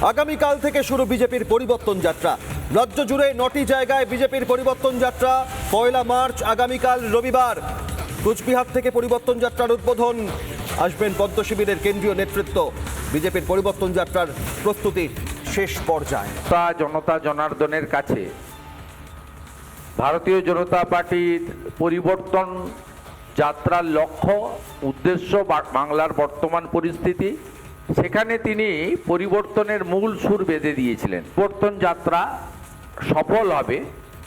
আগামীকাল থেকে শুরু বিজেপির পরিবর্তন যাত্রা। রাজ্য জুড়ে 9টি জায়গায় বিজেপির পরিবর্তন যাত্রা। 1 মার্চ আগামীকাল রবিবার কুচবিহার থেকে পরিবর্তন যাত্রার উদ্বোধন। আসবেন পদ্ম শিবিরের কেন্দ্রীয় নেতৃত্ব। বিজেপির পরিবর্তন যাত্রার প্রস্তুতি শেষ পর্যায়ে। জনতা জনার্দনের কাছে ভারতীয় জনতা পার্টির পরিবর্তন যাত্রার লক্ষ্য উদ্দেশ্য বাংলার বর্তমান পরিস্থিতি, সেখানে তিনি পরিবর্তনের মূল সুর বেঁধে দিয়েছিলেন। পরিবর্তন যাত্রা সফল হবে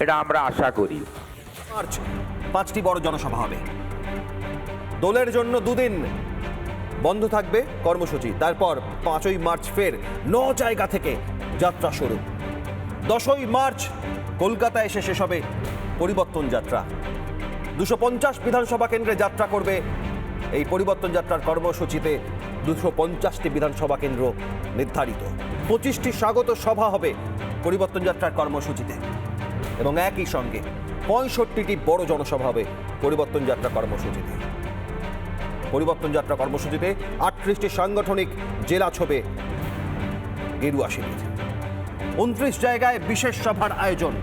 এটা আমরা আশা করি। মার্চ 5টি বড় জনসভা হবে। দলের জন্য দুদিন বন্ধ থাকবে কর্মসূচি। তারপর 5ই মার্চ ফের 9 জায়গা থেকে যাত্রা শুরু। 10ই মার্চ কলকাতায় এসে শেষ হবে পরিবর্তন যাত্রা। 250 বিধানসভা কেন্দ্রে যাত্রা করবে এই পরিবর্তন যাত্রার কর্মসূচিতে। 250টি বিধানসভা কেন্দ্র নির্ধারিত। 25টি স্বাগত সভা হবে পরিবর্তন যাত্রার কর্মসূচিতে এবং একই সঙ্গে 65টি বড় জনসভা হবে পরিবর্তন যাত্রা কর্মসূচিতে। পরিবর্তন যাত্রা কর্মসূচিতে 38টি সাংগঠনিক জেলা ছবে গেরুয়া শিবির। 29 জায়গায় বিশেষ সভার আয়োজন।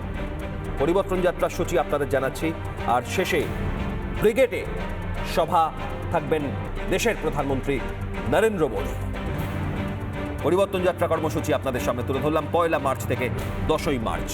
পরিবর্তন যাত্রার সূচি আপনাদের জানাচ্ছি। আর শেষে ব্রিগেডে সভা থাকবেন দেশের প্রধানমন্ত্রী নরেন্দ্র মোদী। পরিবর্তন যাত্রা কর্মসূচি আপনাদের সামনে তুলে ধরলাম 1 মার্চ থেকে 10ই মার্চ।